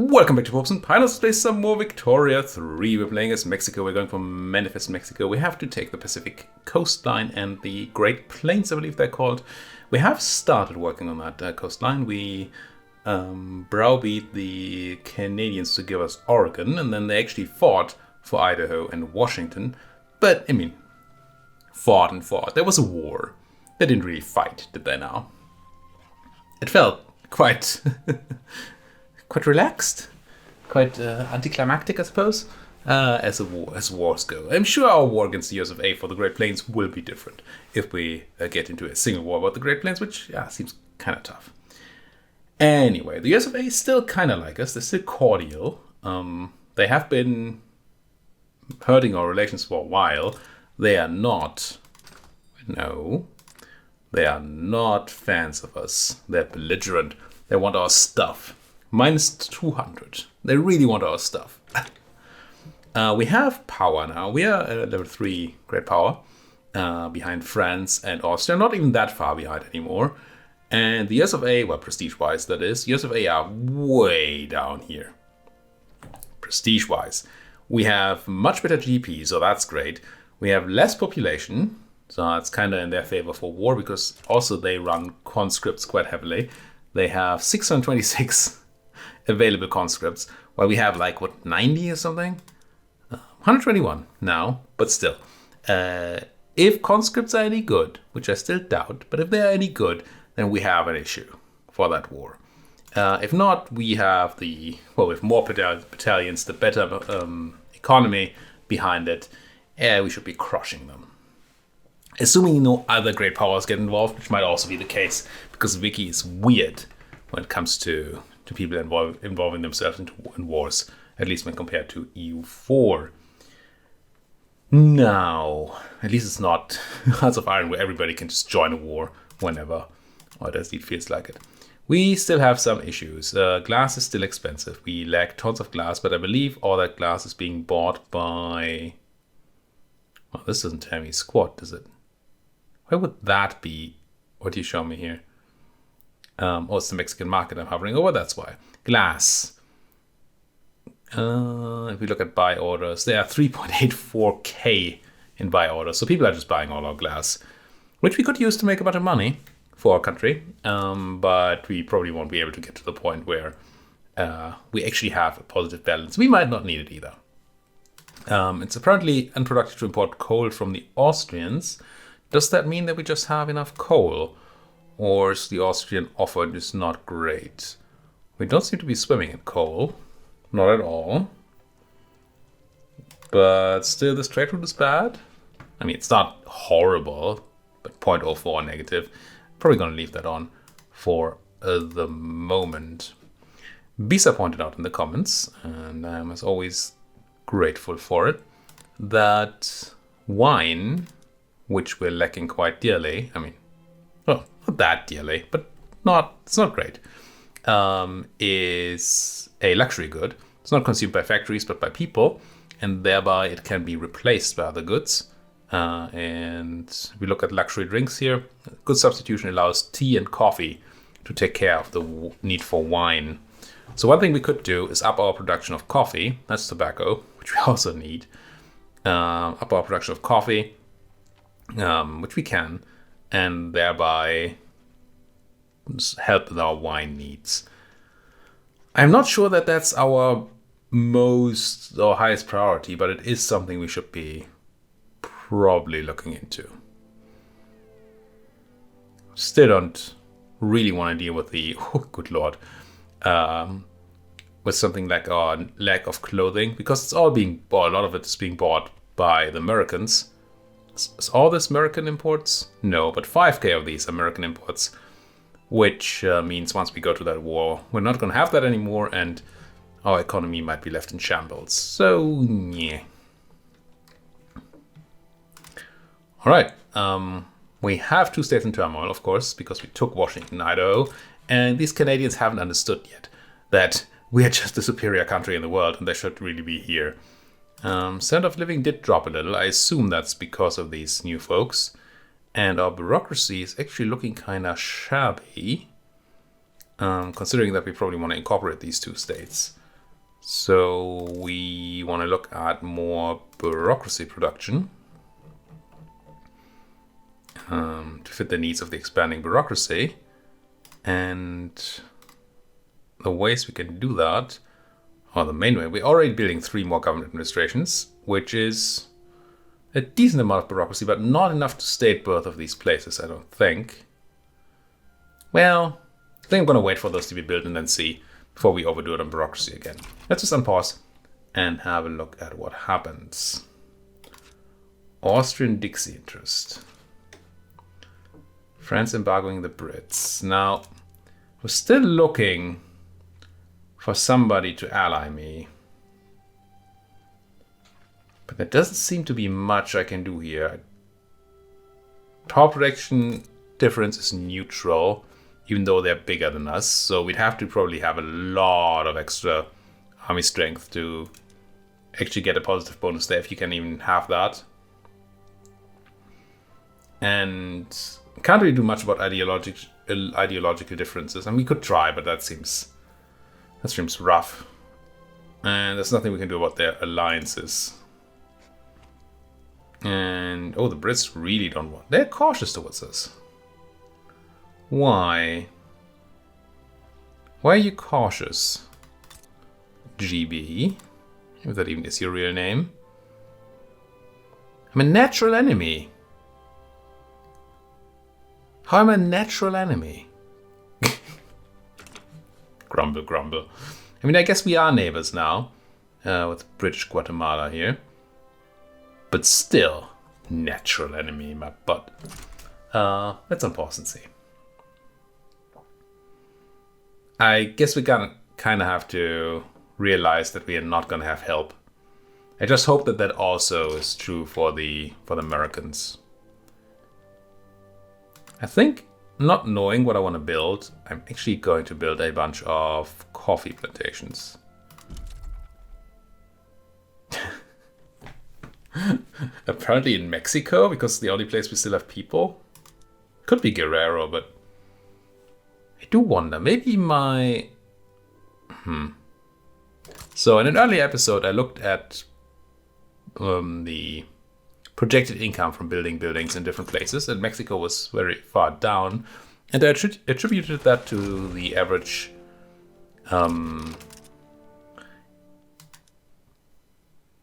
Welcome back to Popes and Pilots. Play some more Victoria 3. We're playing as Mexico. We're going for Manifest Mexico. We have to take the Pacific coastline and the Great Plains, I believe they're called. We have started working on that coastline. We browbeat the Canadians to give us Oregon, and then they actually fought for Idaho and Washington. But, I mean, fought and fought. There was a war. They didn't really fight, did they now? It felt quite... quite relaxed, quite anticlimactic, I suppose, as wars go. I'm sure our war against the US of A for the Great Plains will be different if we get into a single war about the Great Plains, which seems kind of tough. Anyway, the US of A is still kind of like us. They're still cordial. They have been hurting our relations for a while. They are not, they are not fans of us. They're belligerent. They want our stuff. Minus 200. They really want our stuff. We have power now. We are at level 3 great power. Behind France and Austria. Not even that far behind anymore. And the US of A, well, prestige-wise that is, US of A are way down here. Prestige-wise. We have much better GP, so that's great. We have less population, so that's kind of in their favor for war, because also they run conscripts quite heavily. They have 626 available conscripts, while we have 90 or something? 121 now, but still. If conscripts are any good, which I still doubt, but if they're any good, then we have an issue for that war. If not, we have with more battalions, the better economy behind it, we should be crushing them. Assuming no other great powers get involved, which might also be the case, because Vicky is weird when it comes to people involving themselves in wars, at least when compared to EU4. Now, at least it's not Hearts of Iron where everybody can just join a war whenever, or at least it feels like it. We still have some issues. Glass is still expensive. We lack tons of glass, but I believe all that glass is being bought by... Well, this doesn't tell me squat, does it? Where would that be? What do you show me here? It's the Mexican market I'm hovering over, that's why. Glass. If we look at buy orders, there are 3.84k in buy orders. So people are just buying all our glass, which we could use to make a bunch of money for our country. But we probably won't be able to get to the point where we actually have a positive balance. We might not need it either. It's apparently unproductive to import coal from the Austrians. Does that mean that we just have enough coal? Or is the Austrian offer just not great? We don't seem to be swimming in coal. Not at all. But still, this trade route is bad. I mean, it's not horrible, but 0.04 negative. Probably going to leave that on for the moment. Bisa pointed out in the comments, and I'm as always grateful for it, that wine, which we're lacking quite dearly, I mean, well, not that dearly, but it's not great, is a luxury good. It's not consumed by factories, but by people, and thereby it can be replaced by other goods. And if we look at luxury drinks here, good substitution allows tea and coffee to take care of the need for wine. So one thing we could do is up our production of coffee. That's tobacco, which we also need. Up our production of coffee, which we can, and thereby help with our wine needs. I'm not sure that that's our most or highest priority, but it is something we should be probably looking into. Still don't really want to deal with the, oh good lord, with something like our lack of clothing, because it's all being bought, a lot of it is being bought by the Americans. Is all this American imports? No, but 5k of these American imports, which means once we go to that war, we're not going to have that anymore, and our economy might be left in shambles. So, yeah. All right. We have 2 states in turmoil, of course, because we took Washington and Idaho, and these Canadians haven't understood yet that we are just the superior country in the world, and they should really be here. Standard of living did drop a little. I assume that's because of these new folks. And our bureaucracy is actually looking kind of shabby, considering that we probably want to incorporate these 2 states. So we want to look at more bureaucracy production to fit the needs of the expanding bureaucracy. And the ways we can do that, or the main way, we're already building 3 more government administrations, which is a decent amount of bureaucracy, but not enough to state both of these places, I don't think. Well, I think I'm going to wait for those to be built and then see before we overdo it on bureaucracy again. Let's just unpause and have a look at what happens. Austrian Dixie interest. France embargoing the Brits. Now, we're still looking for somebody to ally me. But there doesn't seem to be much I can do here. Power protection difference is neutral, even though they're bigger than us. So we'd have to probably have a lot of extra army strength to actually get a positive bonus there, if you can even have that. And can't really do much about ideological differences. And we could try, but that seems rough. And there's nothing we can do about their alliances. And the Brits really don't want. They're cautious towards us. Why? Why are you cautious? GB, if that even is your real name. I'm a natural enemy. How am I a natural enemy? Grumble, grumble. I mean, I guess we are neighbors now, with British Guatemala here. But still, natural enemy in my butt. Let's unpause and see. I guess we're gonna kind of have to realize that we are not gonna have help. I just hope that that also is true for the Americans. I think, not knowing what I want to build, I'm actually going to build a bunch of coffee plantations. Apparently in Mexico, because it's the only place we still have people. Could be Guerrero, but I do wonder. Maybe my... So in an earlier episode, I looked at the projected income from building buildings in different places, and Mexico was very far down. And I attributed that to the average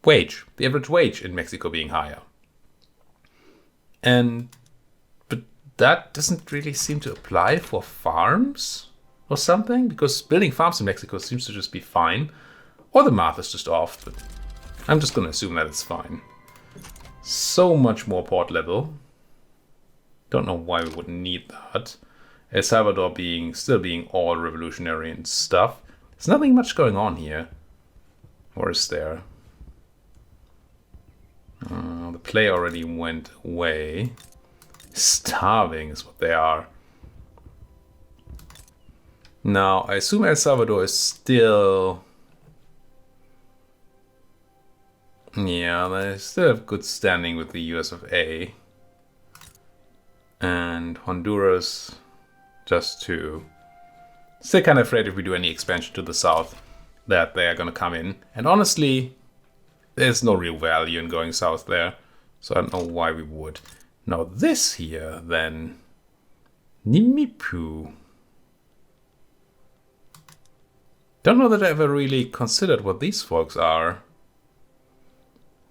wage, the average wage in Mexico being higher. But that doesn't really seem to apply for farms or something, because building farms in Mexico seems to just be fine. Or the math is just off, but I'm just going to assume that it's fine. So much more port level. Don't know why we would need that. El Salvador still being all revolutionary and stuff. There's nothing much going on here. Or is there? The play already went away. Starving is what they are. Now, I assume El Salvador is still... Yeah, they still have good standing with the US of A. And Honduras, just to... Still kind of afraid if we do any expansion to the south that they are going to come in. And honestly, there's no real value in going south there. So I don't know why we would. Now this here, then... Nimipu. Don't know that I ever really considered what these folks are.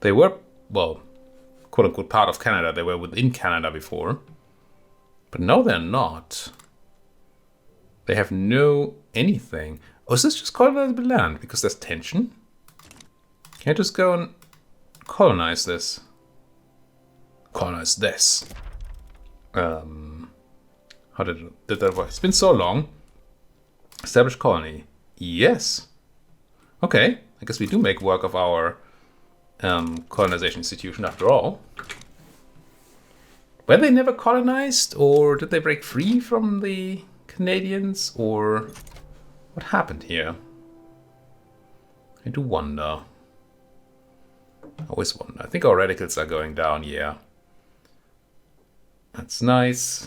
They were, well, quote-unquote part of Canada. They were within Canada before. But now they're not. They have no anything. Oh, is this just colonizable land? Because there's tension? Can I just go and colonize this? Colonize this. How did that work? It's been so long. Establish colony. Yes. Okay. I guess we do make work of our colonization institution after all. Were they never colonized, or did they break free from the Canadians, or what happened here? I do wonder. I always wonder. I think our radicals are going down, yeah. That's nice.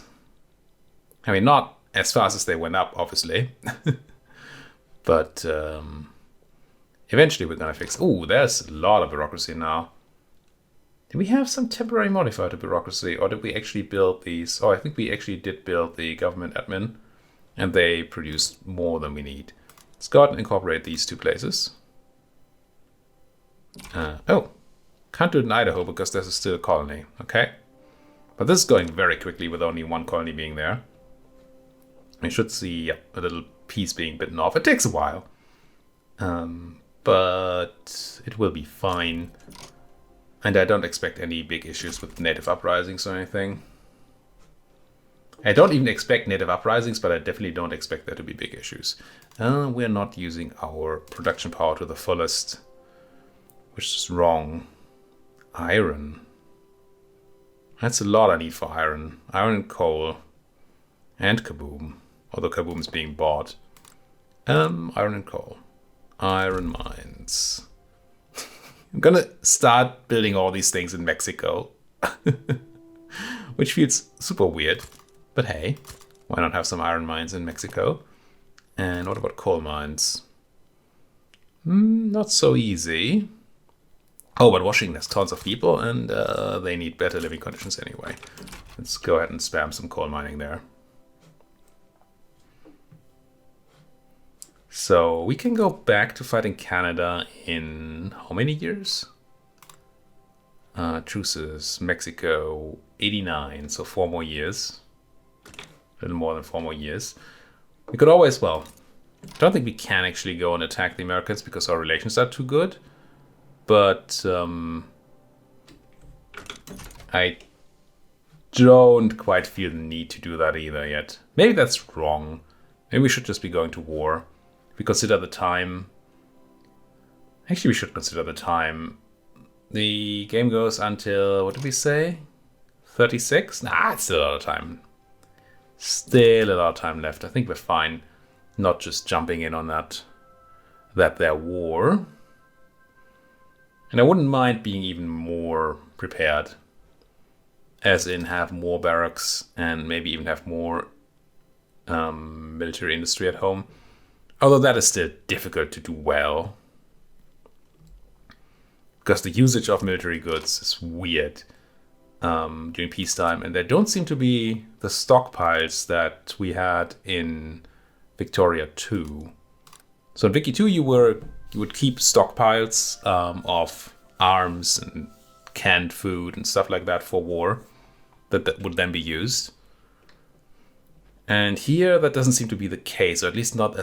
I mean, not as fast as they went up, obviously. But Eventually we're gonna fix. Oh, there's a lot of bureaucracy now. Did we have some temporary modifier to bureaucracy, or did we actually build these? Oh, I think we actually did build the government admin, and they produced more than we need. Let's go ahead and incorporate these two places. Oh, can't do it in Idaho because there's still a colony. Okay, but this is going very quickly with only one colony being there. We should see a little piece being bitten off. It takes a while, but it will be fine. And I don't expect any big issues with native uprisings or anything. I don't even expect native uprisings, but I definitely don't expect there to be big issues. We're not using our production power to the fullest, which is wrong. Iron. That's a lot I need for iron. Iron and coal. And kaboom. Although kaboom is being bought. Iron and coal. Iron mines. I'm gonna start building all these things in Mexico. Which feels super weird. But hey, why not have some iron mines in Mexico? And what about coal mines? Not so easy. Oh, but Washington has tons of people and they need better living conditions anyway. Let's go ahead and spam some coal mining there. So we can go back to fighting Canada in how many years? Truces, Mexico, 89, so 4 more years. A little more than 4 more years. We could always, well, I don't think we can actually go and attack the Americans because our relations are too good. But I don't quite feel the need to do that either yet. Maybe that's wrong. Maybe we should just be going to war. We consider the time. Actually, we should consider the time. The game goes until, what did we say? 36? Nah, it's still a lot of time. Still a lot of time left. I think we're fine. Not just jumping in on that their war. And I wouldn't mind being even more prepared. As in have more barracks and maybe even have more military industry at home. Although that is still difficult to do well. Because the usage of military goods is weird during peacetime. And there don't seem to be the stockpiles that we had in Victoria 2. So in Vicky 2 you would keep stockpiles of arms and canned food and stuff like that for war that would then be used. And here that doesn't seem to be the case, or at least not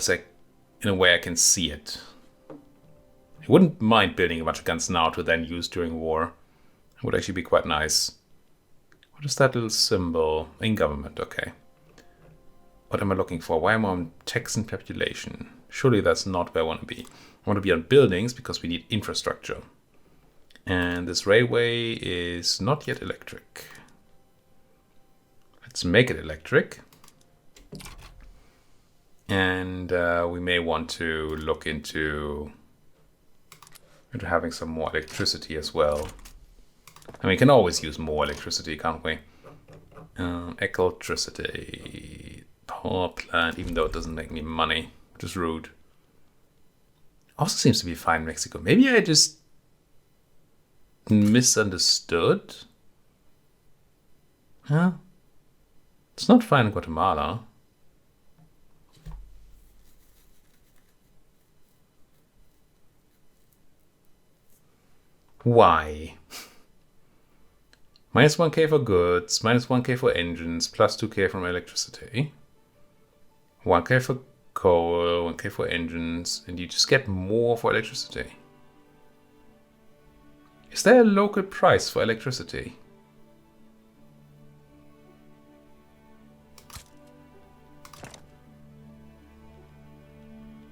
in a way I can see it. I wouldn't mind building a bunch of guns now to then use during war. It would actually be quite nice. What is that little symbol? In government, okay. What am I looking for? Why am I on Texan population? Surely that's not where I want to be. I want to be on buildings because we need infrastructure. And this railway is not yet electric. Let's make it electric. And we may want to look into having some more electricity as well. I mean, we can always use more electricity, can't we? Electricity. Power plant, even though it doesn't make me money, which is rude. Also seems to be fine in Mexico. Maybe I just misunderstood? Huh? It's not fine in Guatemala. Why? Minus 1k for goods, minus 1k for engines, plus 2k from electricity. 1k for coal, 1k for engines, and you just get more for electricity. Is there a local price for electricity?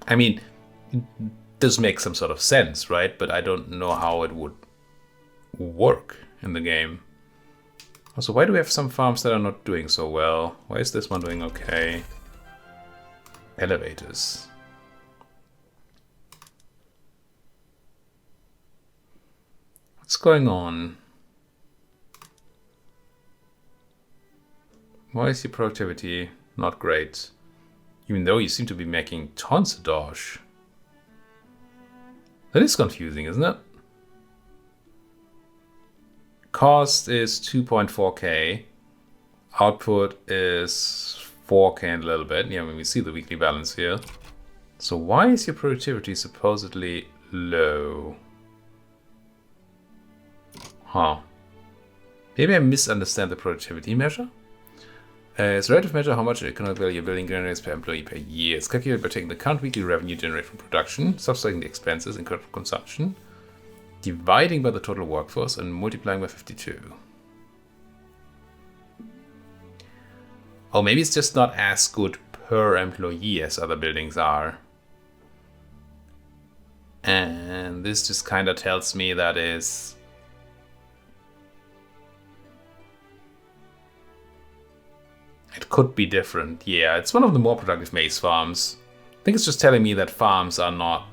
I mean, it does make some sort of sense, right? But I don't know how it would work in the game. Also, why do we have some farms that are not doing so well? Why is this one doing okay? Elevators. What's going on? Why is your productivity not great? Even though you seem to be making tons of dosh. That is confusing, isn't it? Cost is 2.4k. Output is 4k and a little bit. Yeah, I mean, we see the weekly balance here. So why is your productivity supposedly low? Huh. Maybe I misunderstand the productivity measure. It's a relative measure how much economic value your building generates per employee per year. It's calculated by taking the current weekly revenue generated from production, subtracting the expenses incurred from consumption, dividing by the total workforce, and multiplying by 52. Or maybe it's just not as good per employee as other buildings are. And this just kind of tells me that is... It could be different. Yeah, it's one of the more productive maize farms. I think it's just telling me that farms are not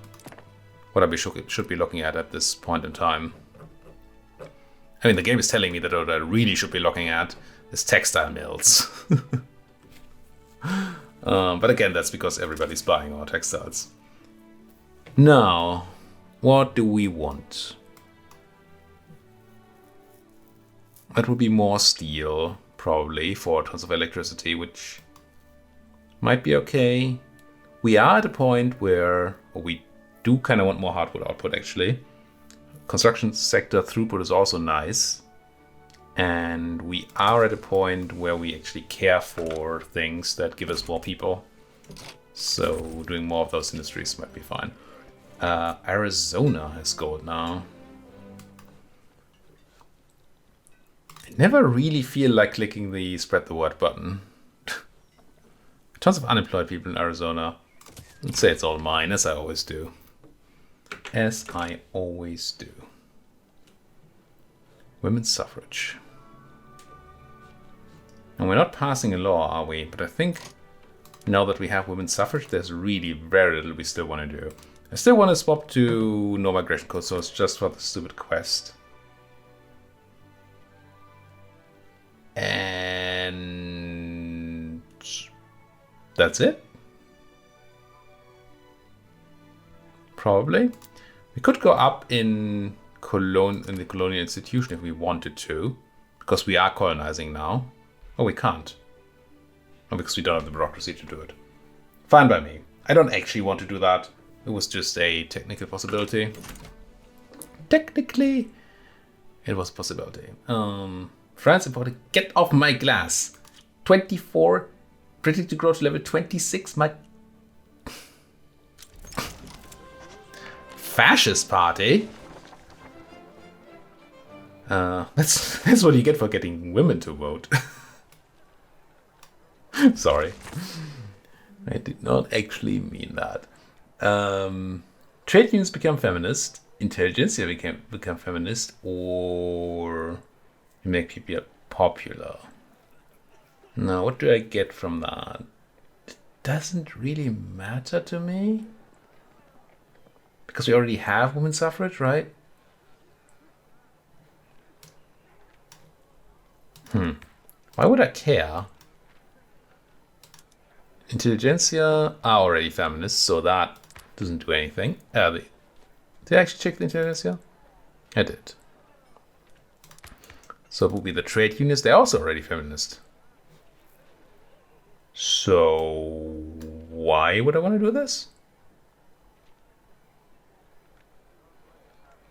what I should be looking at this point in time. I mean, the game is telling me that what I really should be looking at is textile mills. But again, that's because everybody's buying our textiles. Now, what do we want? That would be more steel, probably, for tons of electricity, which might be okay. We are at a point where we do kind of want more hardwood output, actually. Construction sector throughput is also nice. And we are at a point where we actually care for things that give us more people. So doing more of those industries might be fine. Arizona has gold now. I never really feel like clicking the spread the word button. Tons of unemployed people in Arizona. Let's say it's all mine, as I always do. As I always do. Women's suffrage. And we're not passing a law, are we? But I think now that we have women's suffrage, there's really very little we still want to do. I still want to swap to no migration code source just for the stupid quest. And that's it. Probably. We could go up in the colonial institution if we wanted to, because we are colonizing now. Oh, we can't. Oh, because we don't have the bureaucracy to do it. Fine by me. I don't actually want to do that. It was just a technical possibility. Technically, it was a possibility. France imported. Get off my glass. 24. Predicted to grow to level 26. My fascist party. That's what you get for getting women to vote. Sorry. I did not actually mean that. Trade unions become feminist, intelligentsia become feminist, or make people popular. Now, what do I get from that? It doesn't really matter to me. Because we already have women's suffrage, right? Why would I care? Intelligentsia are already feminists, so that doesn't do anything. Did I actually check the intelligentsia? I did. So it will be the trade unions. They're also already feminist. So why would I want to do this?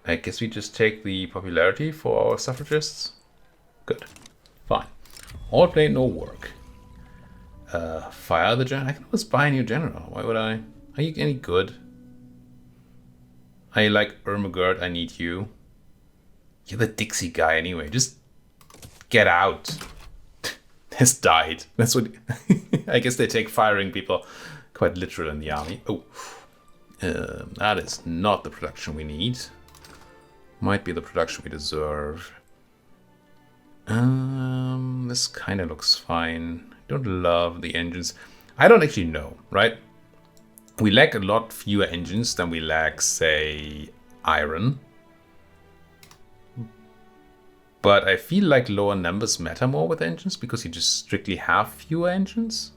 I guess we just take the popularity for our suffragists. Good. Fine. All play, no work. Fire the general. I can always buy a new general. Why would I? Are you any good? I like Ermagerd. I need you. You're the Dixie guy anyway. Just get out. Has died. That's what. I guess they take firing people quite literal in the army. Oh, that is not the production we need. Might be the production we deserve. This kind of looks fine. I don't love the engines. I don't actually know, right? We lack a lot fewer engines than we lack, say, iron. But I feel like lower numbers matter more with engines because you just strictly have fewer engines.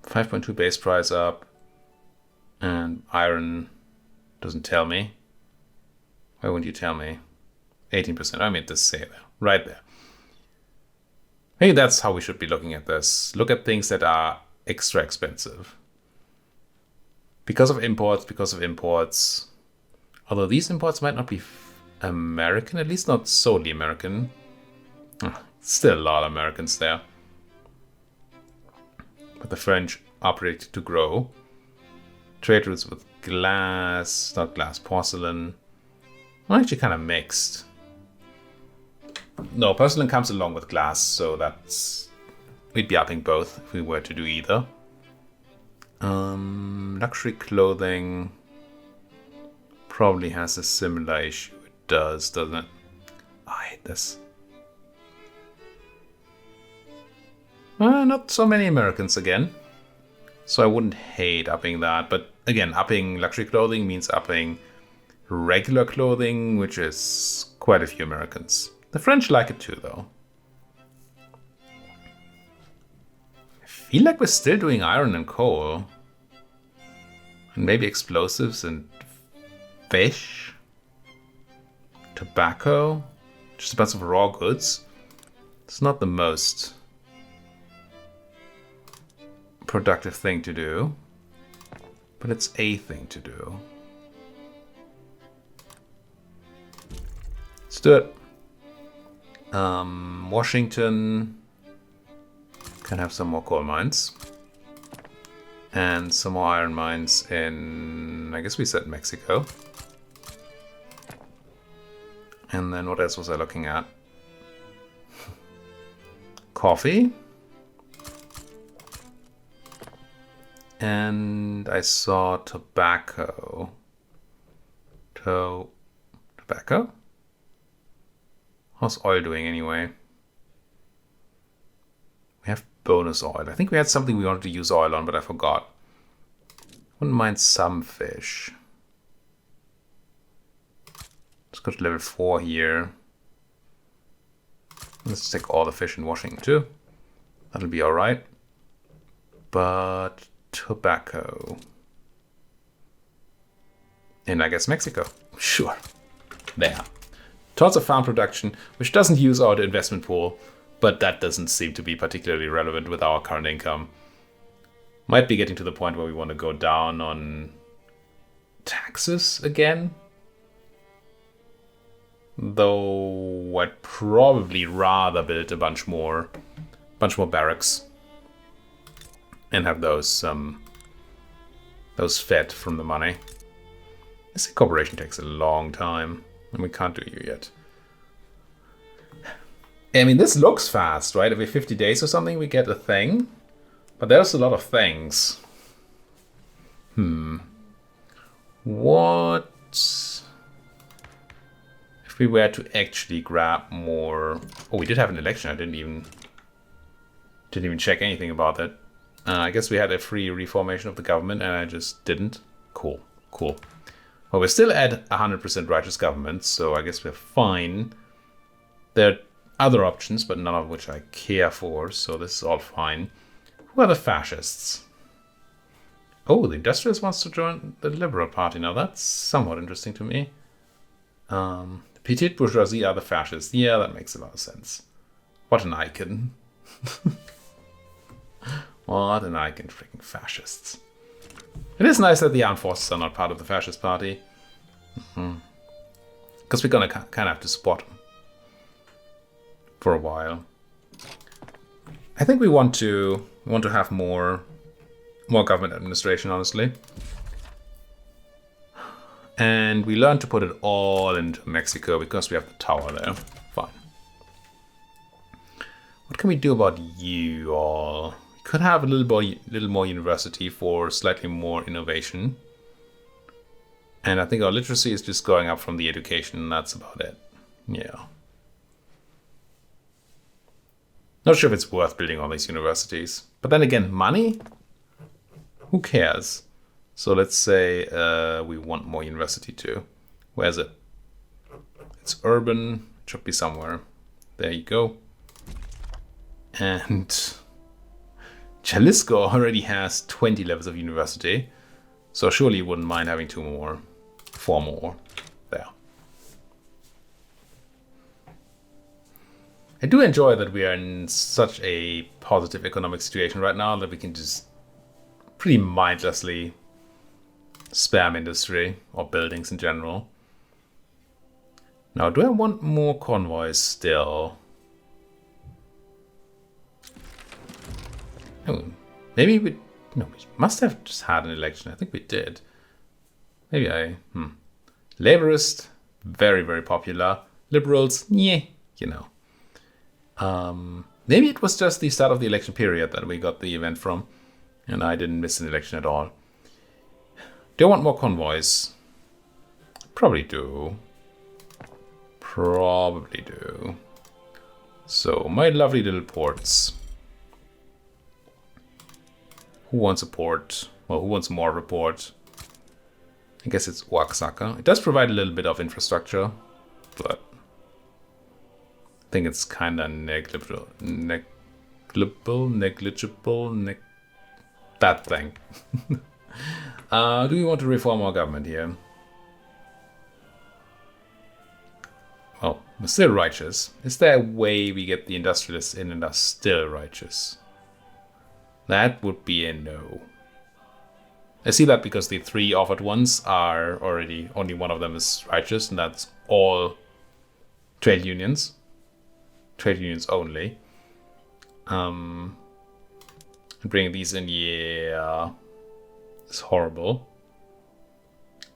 5.2 base price up. And iron Doesn't tell me. Why wouldn't you tell me? 18%. I meant to say that. Right there. Maybe that's how we should be looking at this. Look at things that are extra expensive. Because of imports. Although these imports might not be American, at least not solely American. Still a lot of Americans there. But the French are predicted to grow. Trade routes with glass, not glass, porcelain. Well, actually kind of mixed. No, porcelain comes along with glass, so that's... we'd be upping both if we were to do either. Luxury clothing probably has a similar issue. It does, doesn't it? I hate this. Not so many Americans again. So I wouldn't hate upping that. But again, upping luxury clothing means upping regular clothing, which is quite a few Americans. The French like it too, though. I feel like we're still doing iron and coal. And maybe explosives and fish. Tobacco. Just a bunch of raw goods. It's not the most productive thing to do, but it's a thing to do. Let's do it. Washington can have some more coal mines and some more iron mines in, I guess we said Mexico. And then what else was I looking at? Coffee. And I saw tobacco. Tobacco? How's oil doing anyway? We have bonus oil. I think we had something we wanted to use oil on, but I forgot. Wouldn't mind some fish. Let's go to level 4 here. Let's take all the fish in Washington too. That'll be alright. But tobacco. And I guess Mexico. Sure. There. Tons of farm production, which doesn't use our investment pool, but that doesn't seem to be particularly relevant with our current income. Might be getting to the point where we want to go down on taxes again. Though I'd probably rather build a bunch more barracks and have those fed from the money. This corporation takes a long time, and we can't do you yet. I mean, this looks fast, right? Every 50 days or something we get a thing, but there's a lot of things. What if we were to actually grab more? Oh, we did have an election. I didn't even check anything about that. I guess we had a free reformation of the government, and I just didn't. Cool. Well, we're still at 100% righteous government, so I guess we're fine. There are other options, but none of which I care for, so this is all fine. Who are the fascists? Oh, the industrialist wants to join the Liberal Party. Now that's somewhat interesting to me. The petite bourgeoisie are the fascists. Yeah, that makes a lot of sense. What an icon. What an icon, freaking fascists. It is nice that the armed forces are not part of the fascist party. Because we're going to kind of have to support them for a while. I think we want to have more government administration, honestly. And we learned to put it all into Mexico because we have the tower there. Fine. What can we do about you all? We could have a little more university for slightly more innovation. And I think our literacy is just going up from the education, and that's about it. Yeah. Not sure if it's worth building all these universities. But then again, money? Who cares? So let's say we want more university too. Where's it? It's urban. It should be somewhere. There you go. And Jalisco already has 20 levels of university. So surely you wouldn't mind having 2 more. 4 more there. I do enjoy that we are in such a positive economic situation right now that we can just pretty mindlessly spam industry or buildings in general. Now, do I want more convoys still? Oh, maybe we... No, we must have just had an election. I think we did. Maybe I... Laborist, very, very popular. Liberals, yeah, you know. Maybe it was just the start of the election period that we got the event from, and I didn't miss an election at all. Do I want more convoys? Probably do. Probably do. So, my lovely little ports. Who wants a port? Well, who wants more of a port? I guess it's Oaxaca. It does provide a little bit of infrastructure, but I think it's kind of negligible. That thing. Do we want to reform our government here? Oh, we're still righteous. Is there a way we get the industrialists in and are still righteous? That would be a no. I see that because the 3 offered ones are already, only one of them is righteous, and that's all trade unions. Trade unions only. Bringing these in, yeah, it's horrible.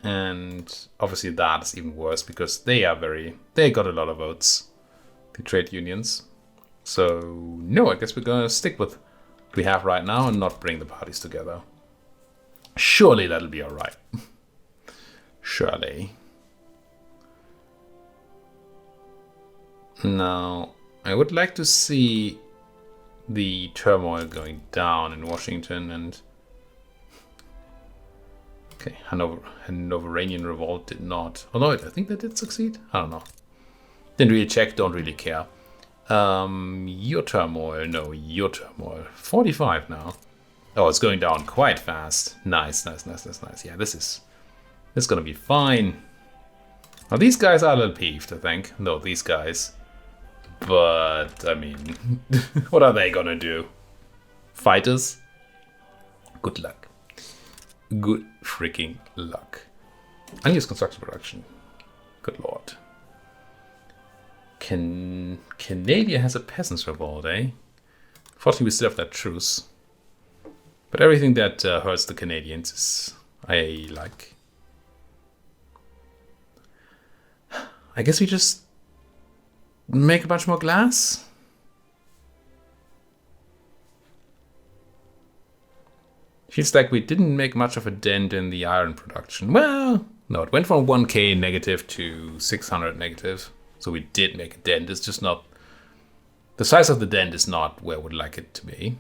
And obviously that is even worse because they got a lot of votes, the trade unions. So no, I guess we're gonna stick with what we have right now and not bring the parties together. Surely that'll be alright. Surely. Now, I would like to see the turmoil going down in Washington and... Okay, Hanoverian revolt did not. Although I think that did succeed. I don't know. Didn't really check, don't really care. Your turmoil. No, your turmoil. 45 now. Oh, it's going down quite fast. Nice. Yeah, this is gonna be fine. Now, these guys are a little peeved, I think. No, these guys. But, I mean, what are they gonna do? Fight us? Good luck. Good freaking luck. Unused construction production. Good lord. Canada has a peasants revolt, eh? Fortunately, we still have that truce. But everything that hurts the Canadians is I like. I guess we just make a bunch more glass. Feels like we didn't make much of a dent in the iron production. Well, no, it went from 1k negative to 600 negative. So we did make a dent. It's just not... The size of the dent is not where I would like it to be.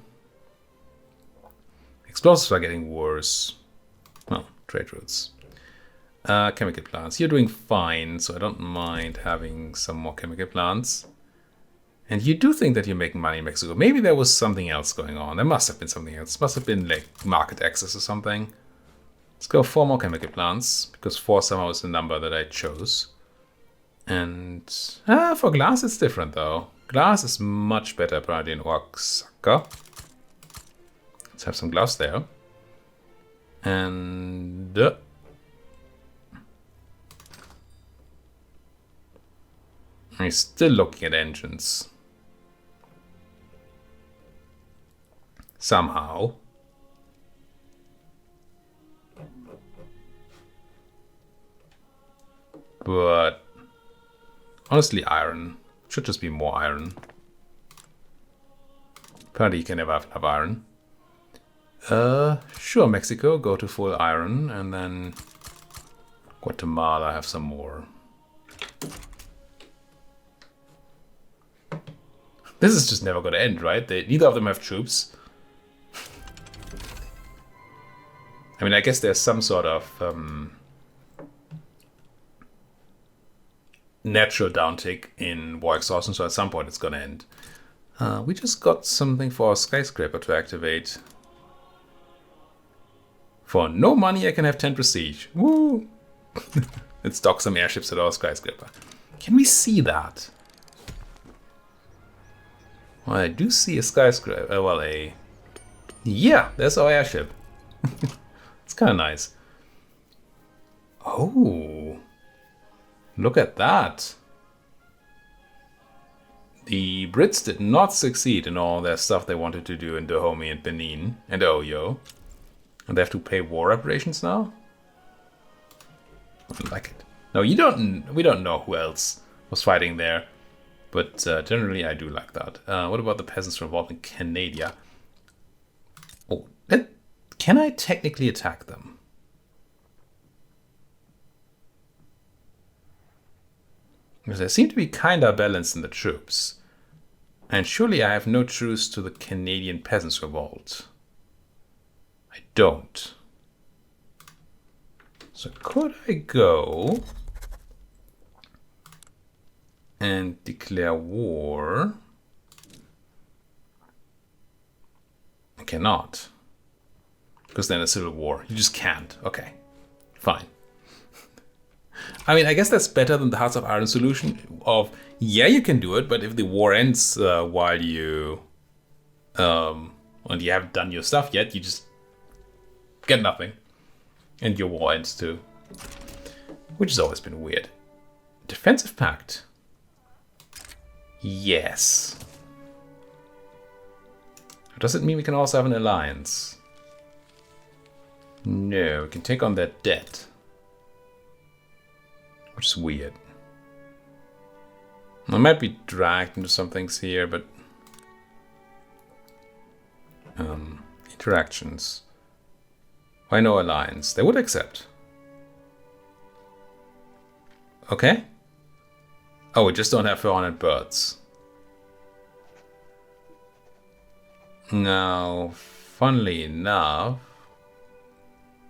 Explosives are getting worse. Well, trade routes. Chemical plants. You're doing fine, so I don't mind having some more chemical plants. And you do think that you're making money in Mexico. Maybe there was something else going on. There must have been something else. Must have been like market access or something. Let's go 4 more chemical plants, because 4 somehow is the number that I chose. And for glass it's different though. Glass is much better apparently in Oaxaca. Let's have some glass there. And I'm still looking at engines. Somehow. But honestly, iron. Should just be more iron. Apparently you can never have enough iron. Sure, Mexico, go to full iron, and then Guatemala have some more. This is just never gonna end, right? Neither of them have troops. I mean, I guess there's some sort of natural downtick in war exhaustion, so at some point it's gonna end. We just got something for a skyscraper to activate. For no money, I can have 10 prestige. Woo! Let's dock some airships at our skyscraper. Can we see that? Well, I do see a skyscraper. Well, yeah, there's our airship. It's kind of nice. Oh, look at that. The Brits did not succeed in all their stuff they wanted to do in Dahomey and Benin and Oyo. And they have to pay war reparations now? I like it. No, we don't know who else was fighting there. But generally I do like that. What about the peasants revolt in Canada? Oh, can I technically attack them? Because they seem to be kinda balanced in the troops. And surely I have no truce to the Canadian peasants revolt. I don't. So could I go and declare war? I cannot. Because then a civil war. You just can't. Okay. Fine. I mean, I guess that's better than the Hearts of Iron solution of, yeah, you can do it, but if the war ends while you... and you haven't done your stuff yet, you just get nothing. And your war ends too. Which has always been weird. Defensive pact. Yes. Does it mean we can also have an alliance? No, we can take on their debt. Which is weird. I might be dragged into some things here, but... interactions. Why no alliance? They would accept. Okay. Oh, we just don't have 400 birds. Now, funnily enough,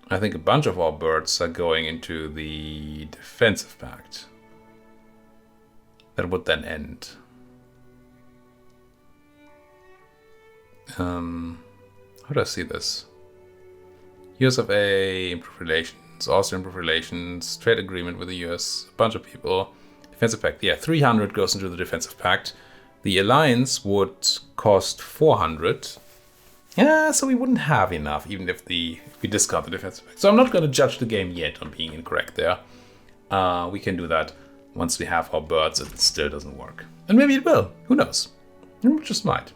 I think a bunch of our birds are going into the defensive pact. That would then end. How do I see this? US of A, improved relations, Austria improved relations, trade agreement with the US, a bunch of people. Defensive pact, yeah, 300 goes into the defensive pact. The alliance would cost 400. Yeah, so we wouldn't have enough, even if we discount the defensive pact. So I'm not going to judge the game yet on being incorrect there. We can do that once we have our birds and it still doesn't work. And maybe it will, who knows? It just might.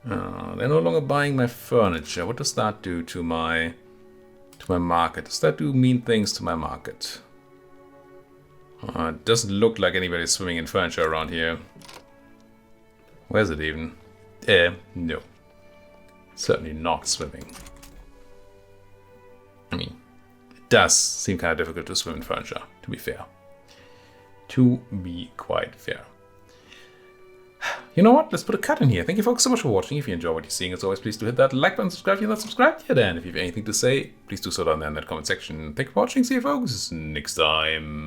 They're no longer buying my furniture. What does that do to my market? Does that do mean things to my market? It doesn't look like anybody's swimming in furniture around here. Where's it even? No. Certainly not swimming. I mean, it does seem kind of difficult to swim in furniture, to be fair. To be quite fair. You know what? Let's put a cut in here. Thank you folks so much for watching. If you enjoy what you're seeing, as always, please do hit that like button, subscribe if you're not subscribed yet. And if you have anything to say, please do so down there in that comment section. Thank you for watching. See you folks next time.